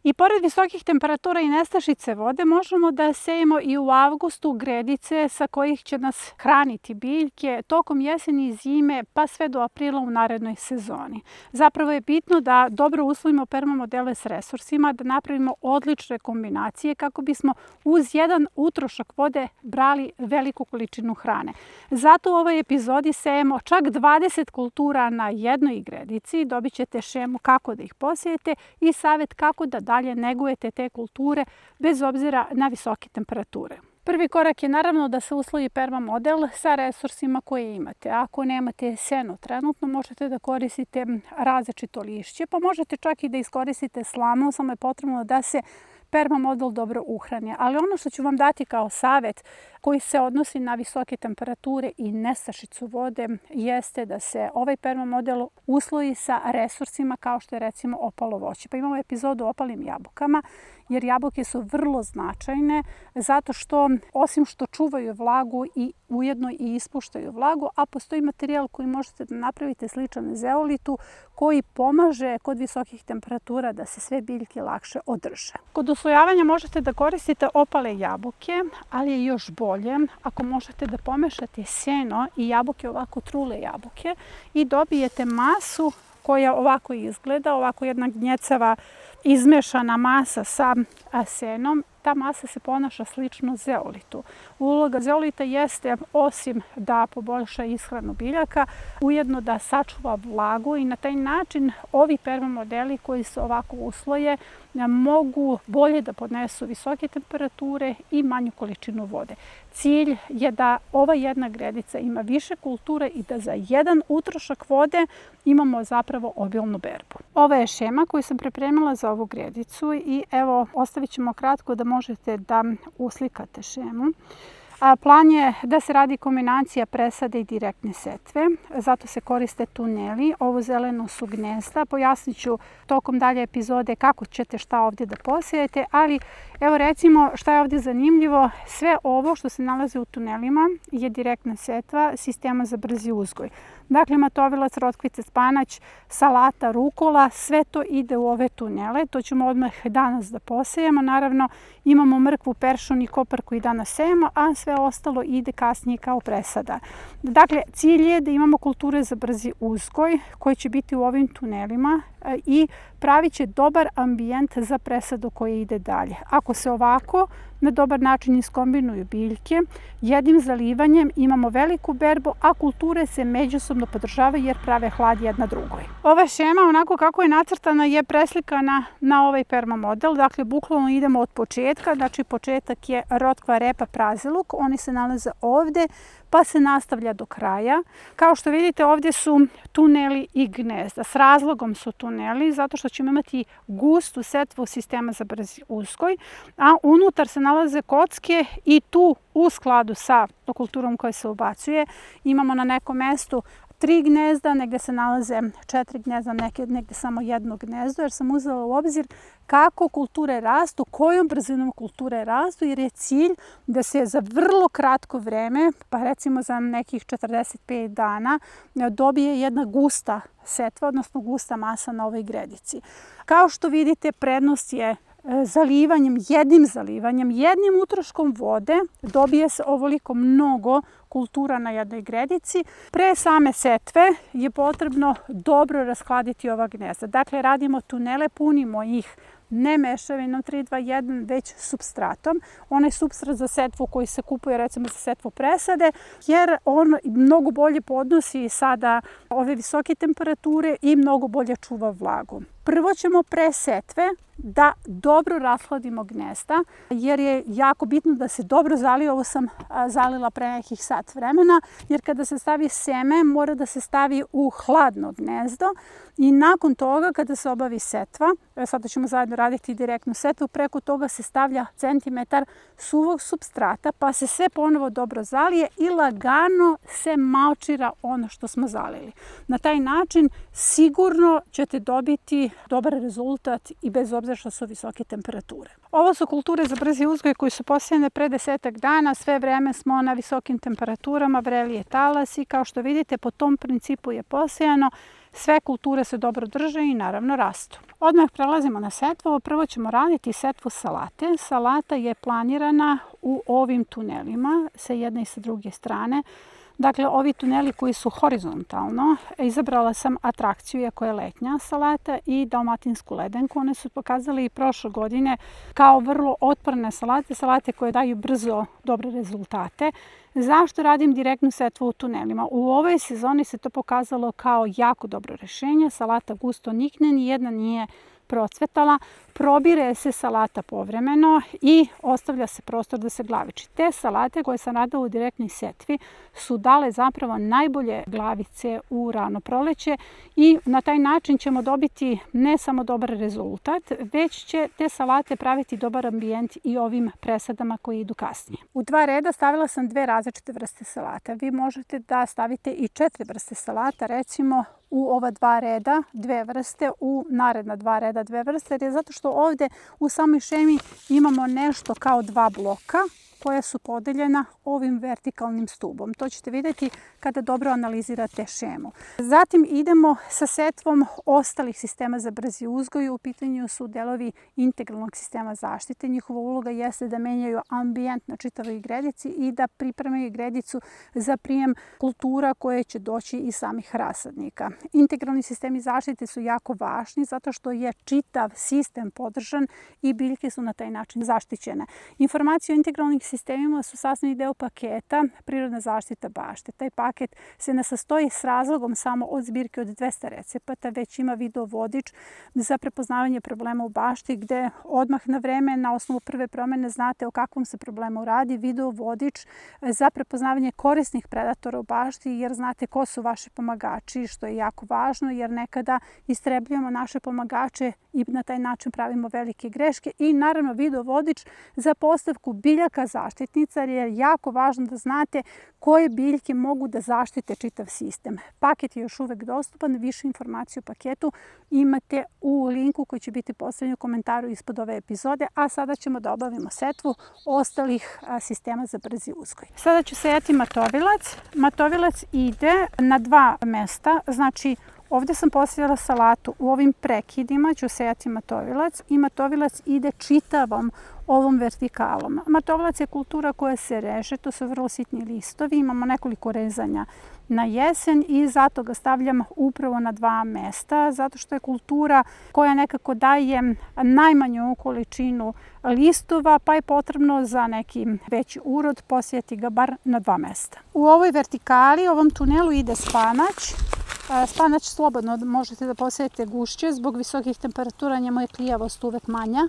I pored visokih temperatura i nestašice vode možemo da sejemo i u avgustu gredice sa kojih će nas hraniti biljke tokom jeseni i zime pa sve do aprila u narednoj sezoni. Zapravo je bitno da dobro uslovimo permamodele s resursima, da napravimo odlične kombinacije kako bismo uz jedan utrošak vode brali veliku količinu hrane. Zato u ovoj epizodi sejemo čak 20 kultura na jednoj gredici. Dobit ćete šemu kako da ih posijete i savjet kako da dalje negujete te kulture bez obzira na visoke temperature. Prvi korak je naravno da se uslovi permamodel sa resursima koje imate. Ako nemate seno trenutno, možete da koristite različito lišće, pa možete čak i da iskoristite slamu, samo je potrebno da se permamodel dobro uhrani. Ali ono što ću vam dati kao savjet koji se odnosi na visoke temperature i nestašicu vode jeste da se ovaj permamodel usloji sa resursima kao što je recimo opalo voće. Pa imamo epizodu o opalim jabukama jer jabuke su vrlo značajne zato što osim što čuvaju vlagu i ujedno i ispuštaju vlagu, a postoji materijal koji možete da napravite sličan zeolitu koji pomaže kod visokih temperatura da se sve biljke lakše održe. Kod uslojavanja možete da koristite opale jabuke, ali je još bolje ako možete da pomešate seno i jabuke, ovako trule jabuke, i dobijete masu koja ovako izgleda, ovako jedna gnjecava izmešana masa sa senom. Ta masa se ponaša slično zeolitu. Uloga zeolita jeste, osim da poboljša ishranu biljaka, ujedno da sačuva vlagu i na taj način ovi permamodeli koji se ovako usloje mogu bolje da podnesu visoke temperature i manju količinu vode. Cilj je da ova jedna gredica ima više kulture i da za jedan utrošak vode imamo zapravo obilnu berbu. Ova je šema koju sam pripremila za ovu gredicu i evo ostavit ćemo kratko da možete da uslikate šemu. Plan je da se radi kombinacija presade i direktne setve, zato se koriste tuneli. Ovo zeleno su gnezda. Pojasnit ću tokom dalje epizode kako ćete šta ovdje da posijete, ali evo recimo šta je ovdje zanimljivo. Sve ovo što se nalazi u tunelima je direktna setva sistema za brzi uzgoj. Dakle, matovilac, rotkvice, spanać, salata, rukola, sve to ide u ove tunele. To ćemo odmah danas da posejemo. Naravno, imamo mrkvu, peršun i kopar koji danas sejemo, a sve ostalo ide kasnije kao presada. Dakle, cilj je da imamo kulture za brzi uzgoj koji će biti u ovim tunelima i pravit će dobar ambijent za presadu koja ide dalje. Ako se ovako na dobar način iskombinuju biljke, jednim zalivanjem imamo veliku berbu, a kulture se međusobno podržavaju jer prave hlad jedna drugoj. Ova šema, onako kako je nacrtana, je preslikana na ovaj permamodel. Dakle, bukvalno idemo od početka. Znači, početak je rotkva, repa, praziluk. Oni se nalaze ovdje, pa se nastavlja do kraja. Kao što vidite, ovdje su tuneli i gnezda. S razlogom su tuneli, zato što ćemo imati gustu setvu sistema za brzi uzgoj, a unutar se nalaze kocke i tu u skladu sa kulturom koja se ubacuje imamo na nekom mestu 3 gnezda, negdje se nalaze 4 gnezda, negdje samo jedno gnezdo, jer sam uzela u obzir kako kulture rastu, kojom brzinom kulture rastu, jer je cilj da se za vrlo kratko vreme, pa recimo za nekih 45 dana, dobije jedna gusta setva, odnosno gusta masa na ovoj gredici. Kao što vidite, prednost je zalivanjem, jednim utroškom vode dobije se ovoliko mnogo kultura na jednoj gredici. Pre same setve je potrebno dobro rashladiti ova gnezda. Dakle, radimo tunele, punimo ih ne mešavinom 3-2-1, već supstratom. Onaj supstrat za setvu koji se kupuje recimo za setvu presade, jer on mnogo bolje podnosi sada ove visoke temperature i mnogo bolje čuva vlagu. Prvo ćemo pre setve da dobro rashladimo gnezda, jer je jako bitno da se dobro zalije. Ovo sam zalila pre nekih sat vremena, jer kada se stavi seme mora da se stavi u hladno gnezdo i nakon toga kada se obavi setva, sada ćemo zajedno raditi direktnu setvu, preko toga se stavlja centimetar suvog supstrata pa se sve ponovo dobro zalije i lagano se malčira ono što smo zalili. Na taj način sigurno ćete dobiti dobar rezultat i bez obzira što su visoke temperature. Ovo su kulture za brzi uzgoj koji su posijane pre 10 dana. Sve vreme smo na visokim temperaturama, vreli je talas i kao što vidite po tom principu je posijano. Sve kulture se dobro drže i naravno rastu. Odmah prelazimo na setvu. Prvo ćemo raditi setvu salate. Salata je planirana u ovim tunelima sa jedne i sa druge strane. Dakle, ovi tuneli koji su horizontalno, izabrala sam atrakciju, iako je letnja salata, i dalmatinsku ledenku. One su pokazali i prošle godine kao vrlo otporne salate, salate koje daju brzo dobre rezultate. Zašto radim direktnu setvu u tunelima? U ovoj sezoni se to pokazalo kao jako dobro rešenje. Salata gusto nikne, nijedna nije procvetala, probire se salata povremeno i ostavlja se prostor da se glaviči. Te salate koje sam radila u direktnoj setvi su dale zapravo najbolje glavice u rano proleće i na taj način ćemo dobiti ne samo dobar rezultat, već će te salate praviti dobar ambijent i ovim presadama koji idu kasnije. U 2 reda stavila sam 2 različite vrste salata. Vi možete da stavite i 4 vrste salata, recimo u ova 2 reda 2 vrste, u naredna 2 reda 2 vrste, jer je zato što ovde u samoj šemi imamo nešto kao 2 bloka koja su podeljena ovim vertikalnim stubom. To ćete vidjeti kada dobro analizirate šemu. Zatim idemo sa setvom ostalih sistema za brzi uzgoj. U pitanju su delovi integralnog sistema zaštite. Njihova uloga jeste da menjaju ambijent na čitavoj gredici i da pripremaju gredicu za prijem kultura koje će doći iz samih rasadnika. Integralni sistemi zaštite su jako važni zato što je čitav sistem podržan i biljke su na taj način zaštićene. Informacije o integralnim sistemima su sastavni deo paketa Prirodna zaštita bašte. Taj paket se ne sastoji s razlogom samo od zbirke od 200 recepata, već ima video vodič za prepoznavanje problema u bašti, gde odmah na vreme, na osnovu prve promene, znate o kakvom se problemu radi. Video vodič za prepoznavanje korisnih predatora u bašti, jer znate ko su vaši pomagači, što je jako važno, jer nekada istrebljujemo naše pomagače i na taj način pravimo velike greške. I naravno video vodič za postavku biljaka zaštitnica, jer je jako važno da znate koje biljke mogu da zaštite čitav sistem. Paket je još uvek dostupan, više informacija o paketu imate u linku koji će biti postavljen u komentaru ispod ove epizode, a sada ćemo da obavimo setvu ostalih sistema za brzi uzgoj. Sada ću sejati matovilac. Matovilac ide na 2 mesta, znači ovdje sam posejala salatu, u ovim prekidima ću sejati matovilac i matovilac ide čitavom ovom vertikalom. Matovilac je kultura koja se reže, to su vrlo sitni listovi, imamo nekoliko rezanja na jesen i zato ga stavljam upravo na 2 mesta, zato što je kultura koja nekako daje najmanju količinu listova, pa je potrebno za neki veći urod posejati ga bar na 2 mesta. U ovoj vertikali, ovom tunelu ide spanać. Spanać slobodno možete da posejete gušće, zbog visokih temperatura njemu je klijavost uvek manja.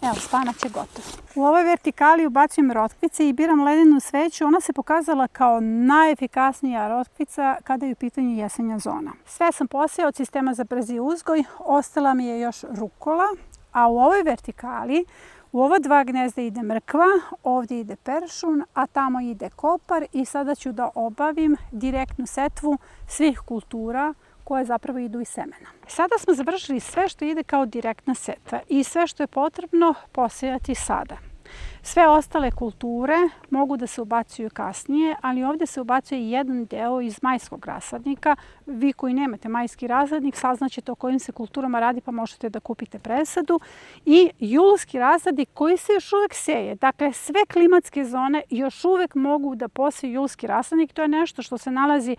Evo, spanać je gotov. U ovoj vertikali ubacujem rotkvice i biram ledenu sveću. Ona se pokazala kao najefikasnija rotkvica kada je u pitanju jesenja zona. Sve sam posejala od sistema za brzi uzgoj, ostala mi je još rukola, a u ovoj vertikali u ova 2 gnezda ide mrkva, ovdje ide peršun, a tamo ide kopar i sada ću da obavim direktnu setvu svih kultura koje zapravo idu iz semena. Sada smo završili sve što ide kao direktna setva i sve što je potrebno posejati sada. Sve ostale kulture mogu da se ubacuju kasnije, ali ovdje se ubacuje jedan deo iz majskog rasadnika. Vi koji nemate majski rasadnik saznaćete o kojim se kulturama radi, pa možete da kupite presadu. I julski rasadnik koji se još uvek seje. Dakle, sve klimatske zone još uvek mogu da poseju julski rasadnik. To je nešto što se nalazi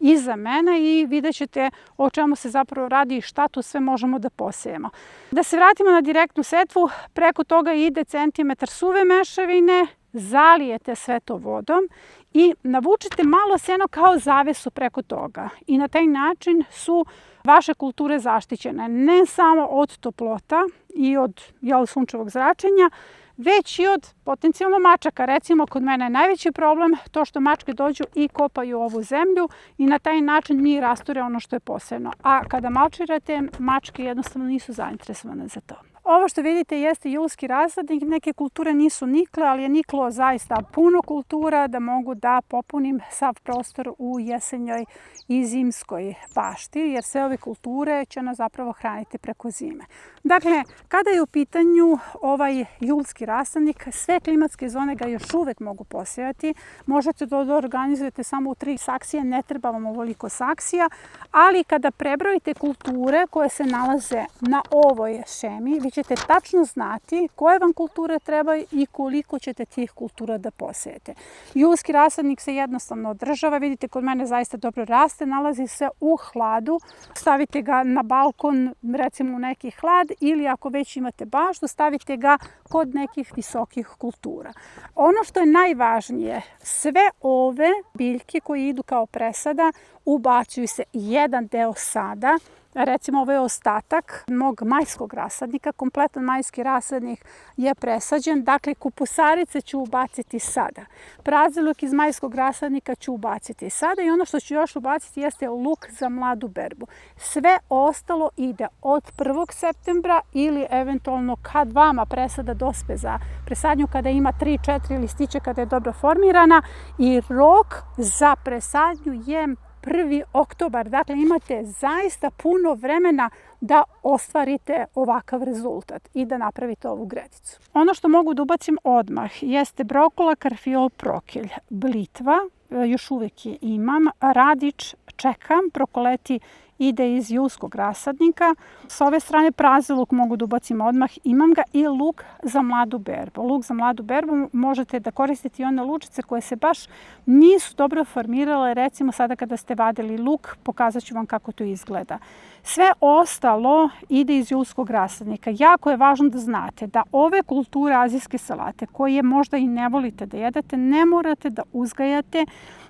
iza mene i vidjet ćete o čemu se zapravo radi i šta tu sve možemo da posejemo. Da se vratimo na direktnu setvu, preko toga ide centimetar suve mešavine, zalijete sve to vodom i navučete malo seno kao zavesu preko toga. I na taj način su vaše kulture zaštićene ne samo od toplota i od sunčevog zračenja, već i od potencijalno mačaka. Recimo, kod mene je najveći problem to što mačke dođu i kopaju ovu zemlju i na taj način mi rasture ono što je posejano. A kada malčirate, mačke jednostavno nisu zainteresovane za to. Ovo što vidite jeste julski rasadnik. Neke kulture nisu nikle, ali je niklo zaista puno kultura da mogu da popunim sav prostor u jesenjoj i zimskoj bašti, jer sve ove kulture će nas zapravo hraniti preko zime. Dakle, kada je u pitanju ovaj julski rasadnik, sve klimatske zone ga još uvek mogu posejati. Možete to da organizujete samo u 3 saksije, ne treba vam ovoliko saksija, ali kada prebrojite kulture koje se nalaze na ovoj šemi, vi ćete tačno znati koje vam kulture trebaju i koliko ćete tih kultura da posejete. Julski rasadnik se jednostavno održava, vidite kod mene zaista dobro raste, nalazi se u hladu, stavite ga na balkon, recimo u neki hlad, ili ako već imate baštu, stavite ga kod nekih visokih kultura. Ono što je najvažnije, sve ove biljke koje idu kao presada ubacuju se jedan deo sada. Recimo ovo je ostatak mog majskog rasadnika, kompletan majski rasadnik je presađen, dakle kupusarice ću ubaciti sada. Praziluk iz majskog rasadnika ću ubaciti sada i ono što ću još ubaciti jeste luk za mladu berbu. Sve ostalo ide od 1. septembra ili eventualno kad vama presada dospe za presadnju, kada ima 3-4 listića, kada je dobro formirana, i rok za presadnju je 1. oktobar. Dakle, imate zaista puno vremena da ostvarite ovakav rezultat i da napravite ovu gredicu. Ono što mogu da ubacim odmah jeste brokula, karfiol, prokilj, blitva, još uvek je imam, radič čekam, prokoleti ide iz julskog rasadnika. S ove strane praziluk mogu da ubacim odmah, imam ga, i luk za mladu berbu. Luk za mladu berbu možete da koristite i one lučice koje se baš nisu dobro formirale. Recimo sada kada ste vadili luk, pokazat ću vam kako to izgleda. Sve ostalo ide iz julskog rasadnika. Jako je važno da znate da ove kulture azijske salate, koje možda i ne volite da jedete, ne morate da uzgajate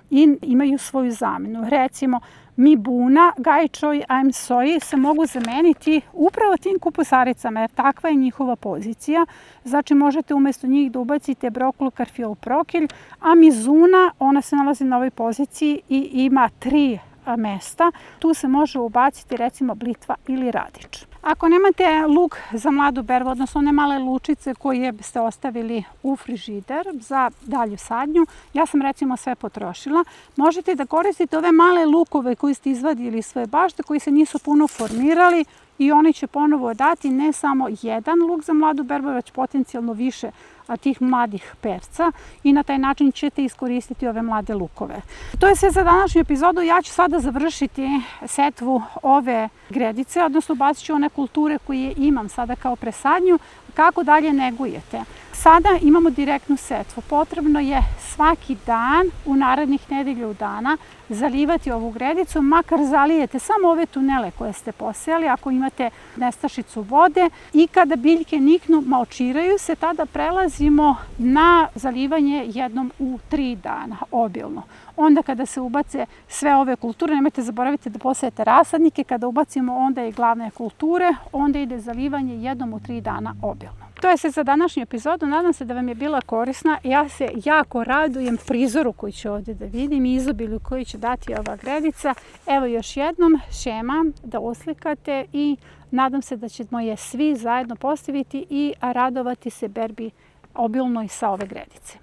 i imaju svoju zamenu. Recimo, mibuna, gajčoj, soji se mogu zameniti upravo tim kupusaricama, jer takva je njihova pozicija. Znači, možete umesto njih da ubacite brokulu, karfiol, prokilj, a mizuna, ona se nalazi na ovoj poziciji i ima 3 mesta. Tu se može ubaciti recimo blitva ili radič. Ako nemate luk za mladu berbu, odnosno one male lučice koje ste ostavili u frižider za dalju sadnju, ja sam recimo sve potrošila, možete da koristite ove male lukove koji ste izvadili iz svoje bašte, koji se nisu puno formirali, i oni će ponovo dati ne samo jedan luk za mladu berbu, već potencijalno više tih mladih perca, i na taj način ćete iskoristiti ove mlade lukove. To je sve za današnju epizodu. Ja ću sada završiti setvu ove gredice, odnosno bacit ću one kulture koje imam sada kao presadnju. Kako dalje negujete? Sada imamo direktnu setvu. Potrebno je svaki dan u narednih nedelju dana zalivati ovu gredicu, makar zalijete samo ove tunele koje ste posejali, ako imate nestašicu vode, i kada biljke niknu, maočiraju se, tada prelazimo na zalivanje jednom u 3 dana, obilno. Onda kada se ubace sve ove kulture, nemojte zaboraviti da posejete rasadnike, kada ubacimo onda i glavne kulture, onda ide zalivanje jednom u 3 dana obilno. To je sve za današnju epizodu. Nadam se da vam je bila korisna. Ja se jako radujem prizoru koji ću ovdje da vidim i izobilju koji će dati ova gredica. Evo još jednom šema da uslikate i nadam se da ćemo je svi zajedno postaviti i radovati se berbi obilnoj sa ove gredice.